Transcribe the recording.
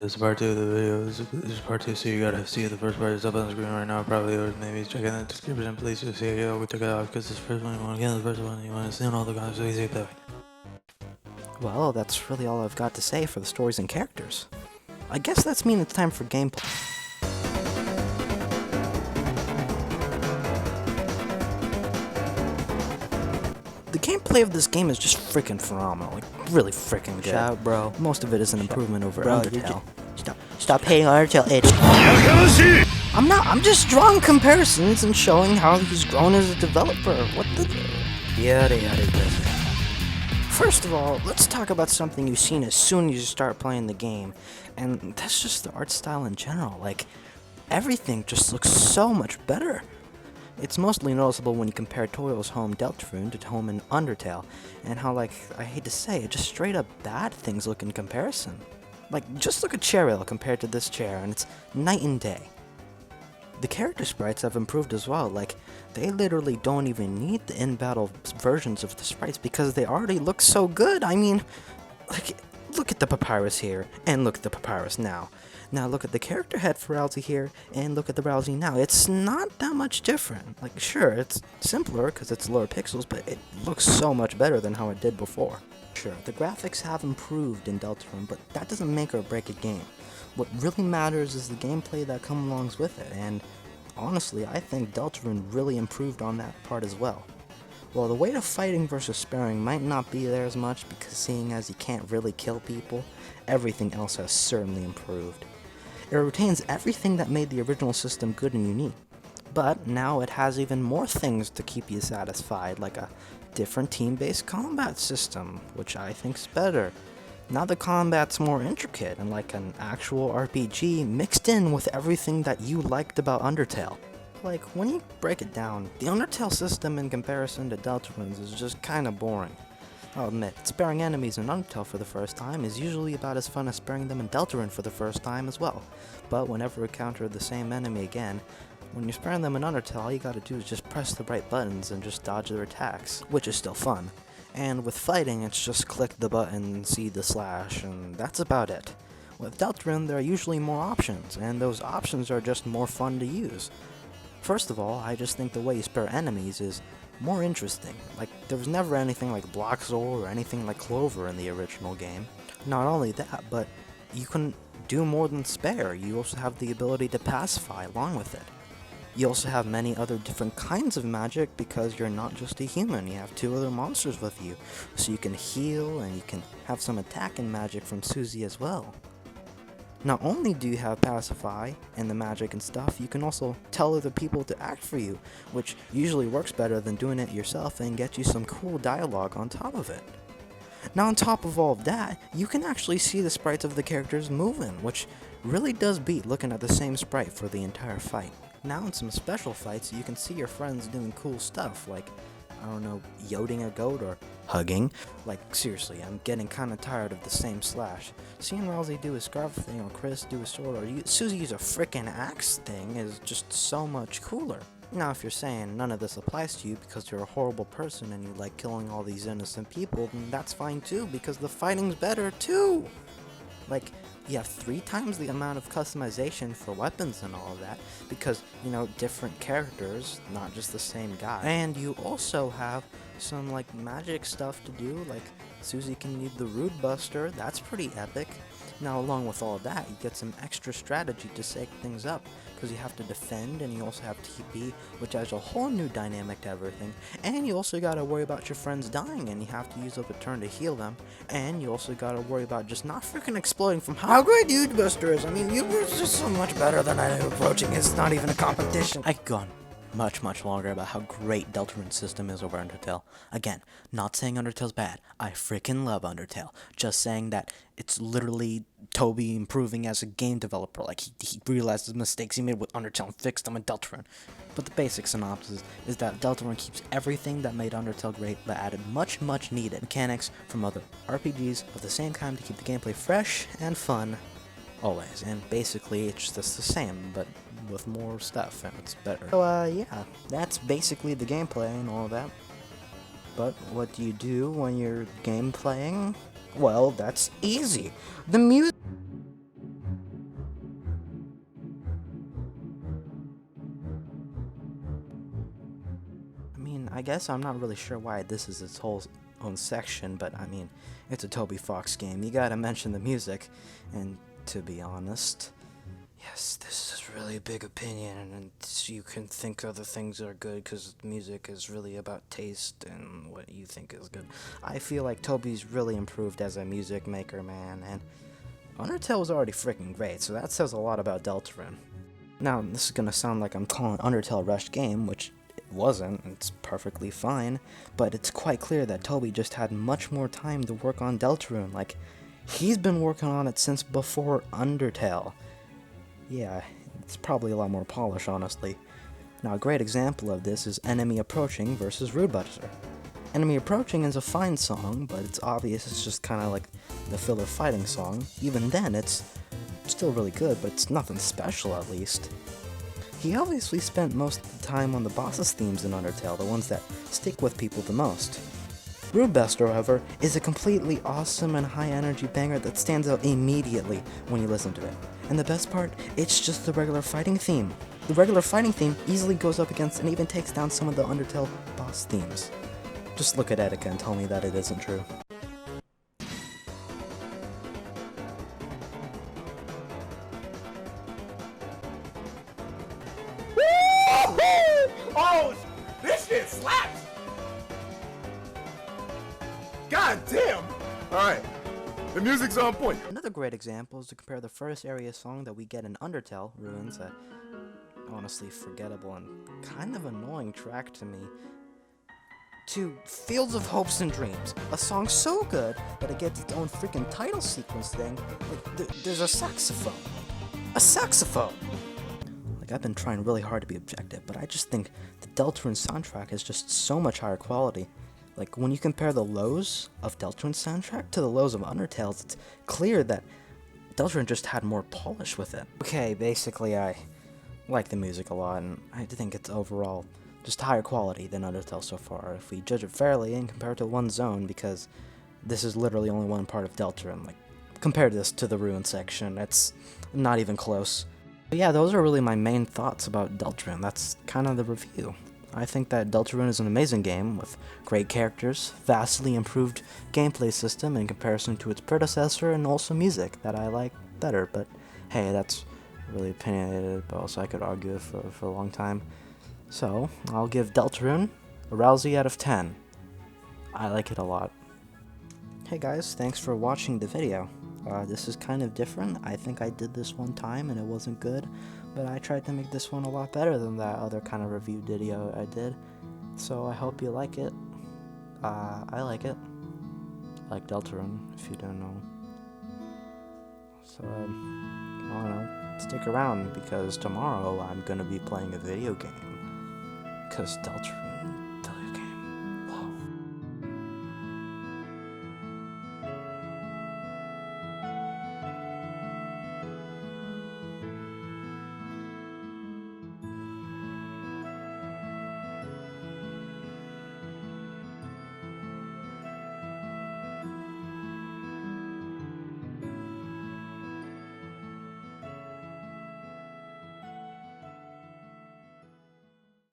This is part 2 of the video. This is part 2, so you gotta see the first part is up on the screen right now, probably, or maybe check in the description, please, to see it. Yeah, we took it out, because this first one, you wanna get the first one, you wanna see all the guys, so easy that way. Well, that's really all I've got to say for the stories and characters. I guess that's mean it's time for gameplay. The gameplay of this game is just freaking phenomenal, like really freaking good. Shout out, bro. Most of it is an improvement over Bro, Undertale. Stop hating on Undertale, itch. I'm just drawing comparisons and showing how he's grown as a developer. What the... Yada yada yada. First of all, let's talk about something you've seen as soon as you start playing the game, and that's just the art style in general. Like, everything just looks so much better. It's mostly noticeable when you compare Toyo's home Deltarune to home in Undertale, and how, like, I hate to say it, just straight up bad things look in comparison. Like, just look at Cheryl compared to this chair, and it's night and day. The character sprites have improved as well. Like, they literally don't even need the in-battle versions of the sprites because they already look so good. I mean, like, look at the Papyrus here, and look at the Papyrus now. Now look at the character head for Rousey here, and look at the Rousey now. It's not that much different. Like, sure, it's simpler because it's lower pixels, but it looks so much better than how it did before. Sure, the graphics have improved in Deltarune, but that doesn't make or break a game. What really matters is the gameplay that comes along with it, and honestly, I think Deltarune really improved on that part as well. While the weight of fighting versus sparing might not be there as much because seeing as you can't really kill people, everything else has certainly improved. It retains everything that made the original system good and unique, but now it has even more things to keep you satisfied, like a different team-based combat system, which I think's better. Now the combat's more intricate and like an actual RPG mixed in with everything that you liked about Undertale. Like, when you break it down, the Undertale system in comparison to Deltarune's is just kinda boring. I'll admit, sparing enemies in Undertale for the first time is usually about as fun as sparing them in Deltarune for the first time as well. But whenever you encounter the same enemy again, when you're sparing them in Undertale, all you gotta do is just press the right buttons and just dodge their attacks, which is still fun. And with fighting, it's just click the button and see the slash, and that's about it. With Deltarune, there are usually more options, and those options are just more fun to use. First of all, I just think the way you spare enemies is more interesting. Like, there was never anything like Block Soul or anything like Clover in the original game. Not only that, but you can do more than spare. You also have the ability to pacify along with it. You also have many other different kinds of magic because you're not just a human, you have two other monsters with you. So you can heal and you can have some attacking magic from Susie as well. Not only do you have Pacify and the magic and stuff, you can also tell other people to act for you, which usually works better than doing it yourself and get you some cool dialogue on top of it. Now on top of all of that, you can actually see the sprites of the characters moving, which really does beat looking at the same sprite for the entire fight. Now in some special fights, you can see your friends doing cool stuff, like, I don't know, yodeling a goat or hugging. Like, seriously, I'm getting kinda tired of the same slash. Seeing Rousey do a scarf thing, or Chris do a sword, or Susie use a frickin' axe thing is just so much cooler. Now, if you're saying none of this applies to you because you're a horrible person and you like killing all these innocent people, then that's fine too, because the fighting's better too! Like, you have 3 times the amount of customization for weapons and all of that, because, you know, different characters, not just the same guy. And you also have some, like, magic stuff to do, like, Susie can need the Rude Buster, that's pretty epic. Now, along with all that, you get some extra strategy to shake things up, because you have to defend, and you also have TP, which adds a whole new dynamic to everything, and you also gotta worry about your friends dying, and you have to use up a turn to heal them, and you also gotta worry about just not freaking exploding from how great Rude Buster is. I mean, you were just so much better than I knew approaching, it's not even a competition. I could go on much longer about how great Deltarune's system is over Undertale. Again, not saying Undertale's bad. I freaking love Undertale. Just saying that it's literally Toby improving as a game developer. Like, he realized his mistakes he made with Undertale and fixed them in Deltarune. But the basic synopsis is that Deltarune keeps everything that made Undertale great, but added much needed mechanics from other RPGs of the same kind to keep the gameplay fresh and fun always. And basically, it's just the same, but with more stuff, and it's better. So, yeah, that's basically the gameplay and all that. But what do you do when you're game playing? Well, that's easy. The music mean, I guess I'm not really sure why this is its whole own section, but I mean, it's a Toby Fox game. You gotta mention the music, and to be honest, yes, this is really a big opinion, and you can think other things are good because music is really about taste and what you think is good. I feel like Toby's really improved as a music maker, man, and Undertale was already freaking great, so that says a lot about Deltarune. Now, this is gonna sound like I'm calling Undertale a rushed game, which it wasn't, it's perfectly fine, but it's quite clear that Toby just had much more time to work on Deltarune. Like, he's been working on it since before Undertale. Yeah, it's probably a lot more polished, honestly. Now, a great example of this is Enemy Approaching versus Rude Buster. Enemy Approaching is a fine song, but it's obvious it's just kind of like the filler fighting song. Even then, it's still really good, but it's nothing special at least. He obviously spent most of the time on the boss's themes in Undertale, the ones that stick with people the most. Rude Buster, however, is a completely awesome and high-energy banger that stands out immediately when you listen to it. And the best part, it's just the regular fighting theme. The regular fighting theme easily goes up against and even takes down some of the Undertale boss themes. Just look at Etika and tell me that it isn't true. Oh, this shit slaps! God damn! Alright, the music's on point. Another great example is to compare the first area song that we get in Undertale, Ruins, a honestly forgettable and kind of annoying track to me, to Fields of Hopes and Dreams, a song so good that it gets its own freaking title sequence thing. Like, there's a saxophone. A saxophone! Like, I've been trying really hard to be objective, but I just think the Deltarune soundtrack is just so much higher quality. Like, when you compare the lows of Deltarune's soundtrack to the lows of Undertale's, it's clear that Deltarune just had more polish with it. Okay, basically, I like the music a lot, and I think it's overall just higher quality than Undertale so far, if we judge it fairly and compare it to one zone, because this is literally only one part of Deltarune. Like, compare this to the Ruin section, it's not even close. But yeah, those are really my main thoughts about Deltarune. That's kind of the review. I think that Deltarune is an amazing game with great characters, vastly improved gameplay system in comparison to its predecessor, and also music that I like better, but hey, that's really opinionated, but also I could argue it for a long time. So, I'll give Deltarune a Rousey out of 10. I like it a lot. Hey guys, thanks for watching the video. This is kind of different. I think I did this one time and it wasn't good, but I tried to make this one a lot better than that other kind of review video I did. So I hope you like it. I like it. I like Deltarune, if you don't know. So, I don't know. Stick around, because tomorrow I'm gonna be playing a video game. Because Deltarune